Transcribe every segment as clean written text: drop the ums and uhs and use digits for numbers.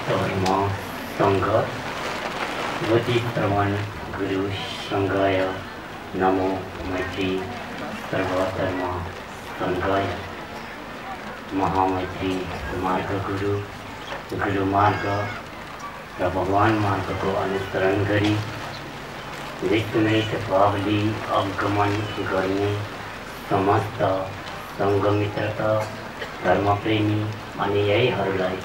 धर्म संघ बुद्धि श्रवण गुरु संघाय नमो मैत्री सर्वधर्म संघाय महामैत्री मार्ग गुरु मार्ग र भगवान मार्ग को अनुसरण गरी विश्वमेत भावली अवगमन गर्ने समस्त संघमित्रता धर्मप्रेमी अनुयायीहरूलाई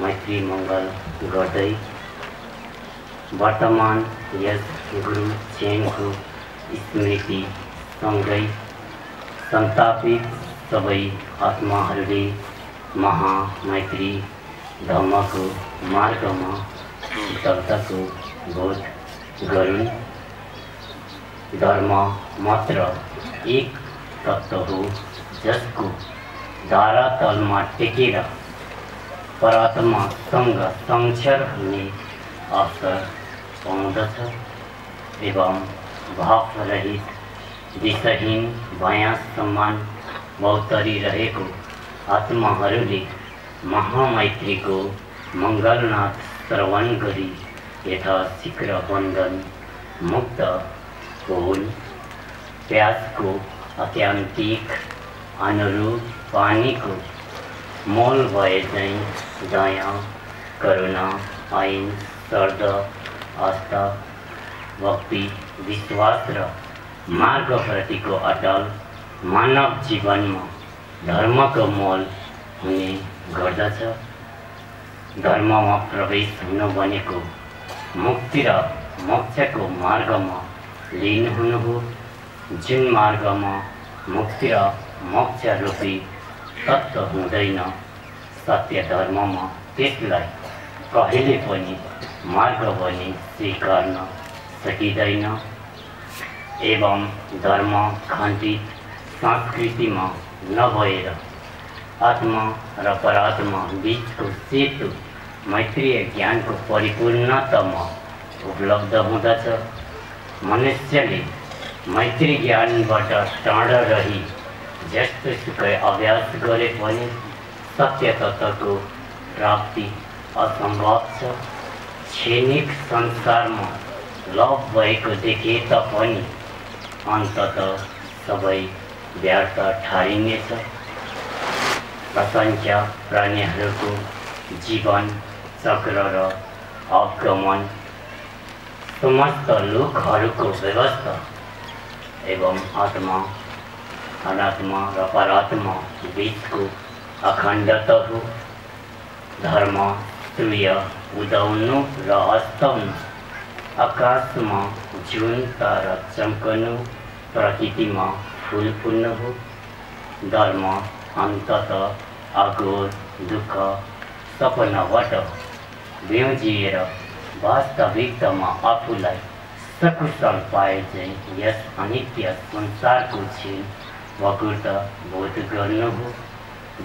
मैत्री मंगल गर्दै वर्तमान यस गुरु चेनको स्मृति सँगै सन्तापित सबै आत्माहरूले महामैत्री धर्मको मार्गमा शीतलताको बोध गरून्। धर्म मात्र एक तत्त्व हो जसको धरातलमा टेकेर परात्मासँग संक्षर हुने अवसर पाउँदछ एवं भावरहित दिशहीन भया सम्मान भौतरी रहेको आत्माहरूले महामैत्रीको मङ्गलनाथ श्रवण गरी यथाशीघ्र बन्धन मुक्त होउन्। प्यासको आत्यन्तिक अनुरूप पानीको मोल भए चाहिँ दया करुणा ऐन श्रद्धा आस्था भक्ति विश्वास र मार्गप्रतिको अटल मानव जीवनमा धर्मको मोल हुने गर्दछ। धर्ममा प्रवेश हुनु भनेको मुक्ति र मोक्षको मार्गमा लीन हुनु हो। जुन मार्गमा मुक्ति र मोक्ष रूपी तत्त्व हुँदैन सत्य धर्ममा त्यसलाई कहिले पनि मार्ग भनी स्वीकार्न सकिँदैन एवं धर्म खण्डित संस्कृतिमा नभएर आत्मा र परात्मा बीचको सेतु मैत्रीय ज्ञानको परिपूर्णतामा उपलब्ध हुँदछ। मनुष्यले मैत्री ज्ञानबाट टाढा रही जस्तोसुकै अभ्यास गरे पनि सत्य तत्त्वको प्राप्ति असम्भव छ। क्षणिक संसारमा लोभ भएको देखे तापनि अन्ततः सबै व्यर्थ ठहरिनेछ। असंख्य प्राणीहरूको जीवन चक्र र अवगमन समस्त लोकहरूको व्यवस्था एवं आत्मा अनात्मा र परात्मा बीचको अखण्डता हो। धर्म सूर्य उदाउनु र अस्ताउनु आकाशमा जुन तारा चम्कनु प्रकृतिमा फूल फुल्नु हो। धर्म अन्ततः अघोर दुःख सपनाबाट ब्योजिएर वास्तविकतामा आफूलाई सकुशल पाए चाहिँ यस अनित्य संसारको क्षीण वक्रता बोध गर्नु हो।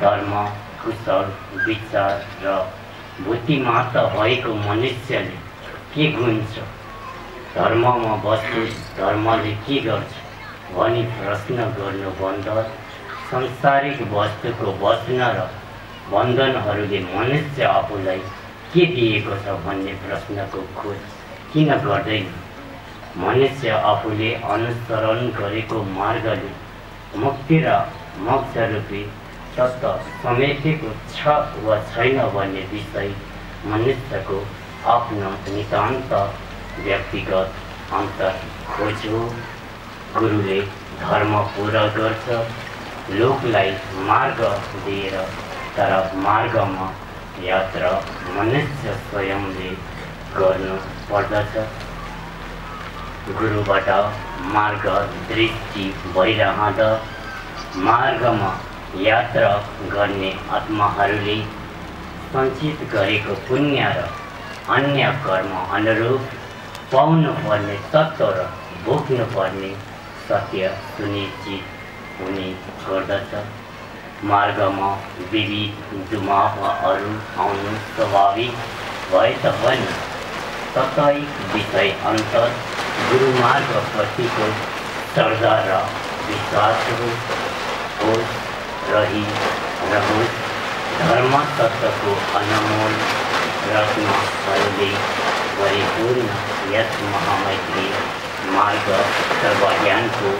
धर्म कुशल विचार र बुद्धिमाता भएको मनुष्यले के गुन्छ, धर्ममा बस्नु धर्मले के गर्छ भनी प्रश्न गर्नुभन्दा सांसारिक वस्तुको बस्न र बन्धनहरूले मनुष्य आफूलाई के दिएको छ भन्ने प्रश्नको खोज किन गर्दैन। मनुष्य आफूले अनुसरण गरेको मार्गले मुक्ति र मोक्ष रूपी तत्त्व समेटेको छ वा छैन भन्ने विषय मनुष्यको आफ्नो नितान्त व्यक्तिगत अन्तर खोज हो। गुरुले धर्म पूरा गर्छ, लोकलाई मार्ग दिएर तर मार्गमा यात्रा मनुष्य स्वयंले गर्नु पर्दछ। गुरुबाट मार्ग दृष्टि भइरहँदा मार्गमा यात्रा गर्ने आत्माहरूले सञ्चित गरेको पुण्य र अन्य कर्म अनुरूप पाउनुपर्ने तत्त्व र भोग्नुपर्ने सत्य सुनिश्चित हुने गर्दछ। मार्गमा विविध दुमाहरू आउनु स्वाभाविक भए तापनि तत्त्विक विषय अन्तर गुरुमार्गप्रतिको श्रद्धा र विश्वास रहोस्। धर्म तत्त्वको अनमोल रत्नहरूले परिपूर्ण यस महामैत्री मार्ग सर्वज्ञानको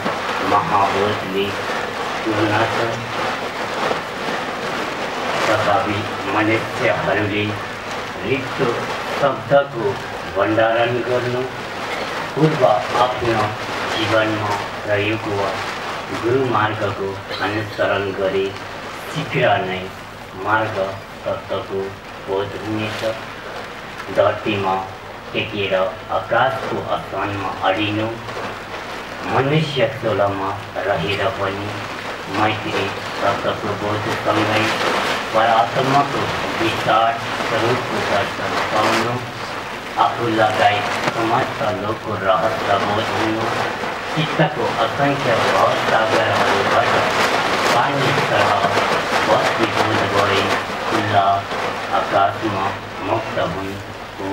महाबोधले पूर्ण छ। तथापि मनुष्यहरूले रिक्त शब्दको भण्डारण गर्नु पूर्व आफ्नो जीवनमा प्रयोग वा गुरु मार्गको अनुसरण गरे शीघ्र नै मार्ग तत्त्वको बोध हुनेछ। धरतीमा टेकेर आकाशको आसमानमा अडिनु मनुष्य टोलामा रहेर पनि मैत्री तत्त्वको बोधसँगै परात्माको विशाल स्वरूपको दर्शन पाउनु, आफू लगायत समस्त लोकको रहस्य बोध हुनु, चित्तको असङ्ख्य भवसागरहरूबाट पानी सरह बस्तीभूत भए खुल्ला आकाशमा मुक्त हुनु,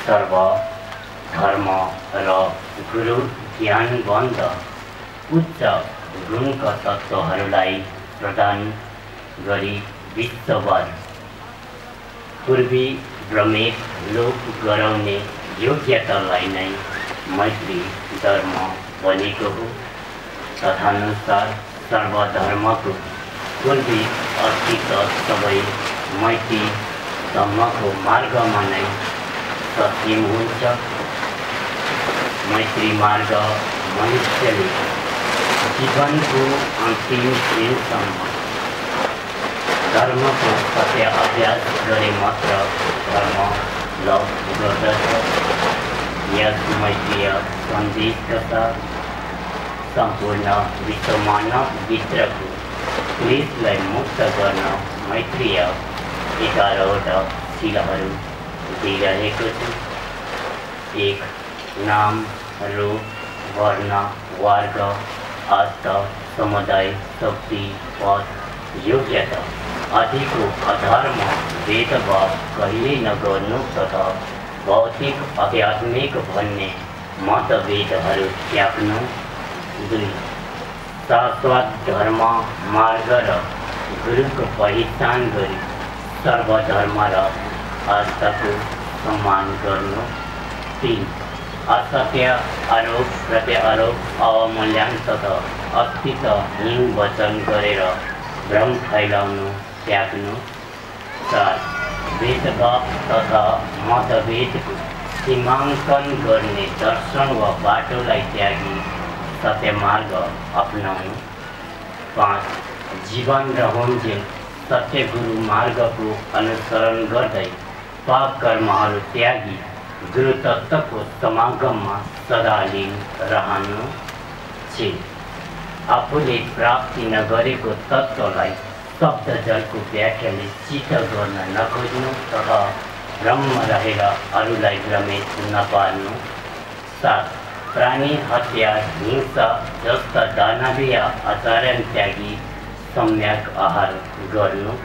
सर्व धर्म र गुरु ज्ञानबन्ध उच्च गुणका तत्त्वहरूलाई प्रदान गरी विश्वभर पूर्वी भ्रमित लोक गराउने योग्यतालाई नै मैत्री धर्म बनेको हो। तदनुसार सर्वधर्मको पूर्वी अस्तित्व सबै मैत्री धर्मको मार्गमा नै सक्षम हुन्छ। मैत्री मार्ग मनुष्यले जीवनको अन्तिम दिनसम्म धर्मको सत्य अभ्यास गरे मात्र धर्म लाभ गर्दछ। यस मैत्रीय सन्देशका साथ सम्पूर्ण विश्व मानवभित्रको क्लेशलाई मुक्त गर्न मैत्रीय 11वटा शिलाहरू दिइरहेको छु। 1. नाम, रूप, वर्ण, वर्ग, आस्था, समुदाय, शक्ति, पद, योग्यता आदिको आधारमा भेदभाव कहिले नगर्नु तथा भौतिक आध्यात्मिक भन्ने मतभेदहरू त्याग्नु। 2. शाश्वत धर्म मार्ग र गुरुको पहिचान गरी सर्वधर्म र आस्थाको सम्मान गर्नु। 3. असत्य आरोप प्रत्यारोप, अवमूल्यन तथा अस्तित्वहीन वचन गरेर भ्रम फैलाउनु त्याग्नु। 4. भेदभाव तथा मतभेदको सीमाङ्कन गर्ने दर्शन वा बाटोलाई त्यागी सत्य मार्ग अपनाउनु। 5. जीवन रहन्जेल सत्य गुरु मार्गको अनुसरण गर्दै पाप कर्महरू त्यागी गुरु तत्त्वको समागममा सदा लीन रहनु। 6. आफूले प्राप्ति नगरेको तत्त्वलाई शब्द जलको व्याख्याले चित्त गर्न नखोज्नु तथा भ्रममा रहेर अरूलाई भ्रमित नपार्नु। 7. प्राणी हत्या हिंसा जस्ता दानवीय आचरण त्यागी सम्यक आहार गर्नु।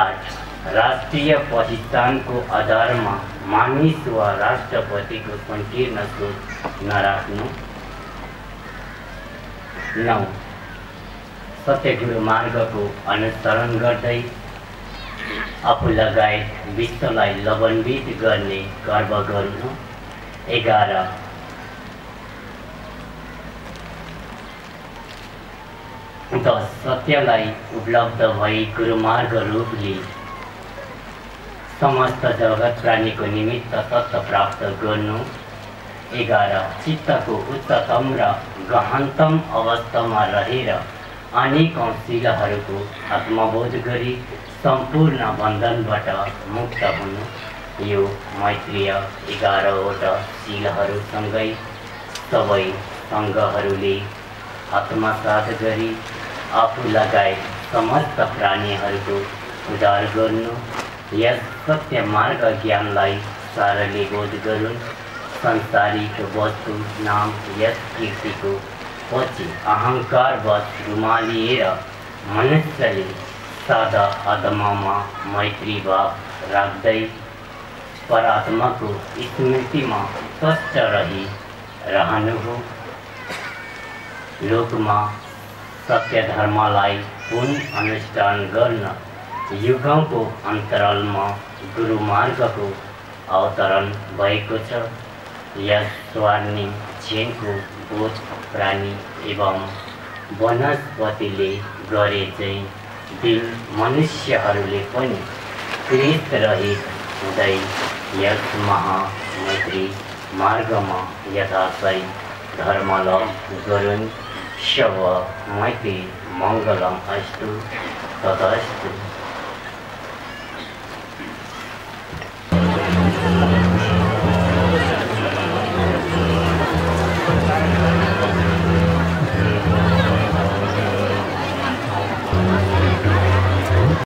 8. राष्ट्रिय पहिचानको आधारमा मानिस वा राष्ट्रपतिको संकीर्ण सोच नराख्नु। 9. सत्यगुरु मार्गको अनुसरण गर्दै आफू लगायत विश्वलाई लवन्वित गर्ने कर्म गर्नु। 11. सत्यलाई उपलब्ध भई गुरुमार्ग रूपले समस्त जगत प्राणीको निमित्त तत्त्व प्राप्त गर्नु। 11. चित्तको उच्चतम र गहनतम अवस्थामा रहेर अनेकौं शिलाहरूको आत्मबोध गरी सम्पूर्ण बन्धनबाट मुक्त हुनु। यो मैत्रीय 11वटा शिलाहरूसँगै सबै सङ्घहरूले आत्मसात गरी आफू लगायत समस्त प्राणीहरूको उद्धार गर्नु। यस सत्य मार्ग ज्ञानलाई सारले बोध गरून्। संसारिक वस्तु नाम यस कीर्तिको पछि अहङ्कारवश गुमालिएर मनुष्यले सादा आत्मामा मैत्री भाव राख्दै परात्माको स्मृतिमा स्वस्थ रही रहनु हो। लोकमा सत्य धर्मलाई पुनः अनुष्ठान गर्न युगौंको अन्तरालमा गुरुमार्गको अवतरण भएको छ। यस स्वर्णिम क्षणको बोध प्राणी एवं वनस्पतिले गरे चाहिँ दिन मनुष्यहरूले पनि क्लेश रहित हुँदै यस महामैत्री मार्गमा यथाशय धर्मलाभ गरून्। शव मैत्री मङ्गलम अस्तु तथास्तु।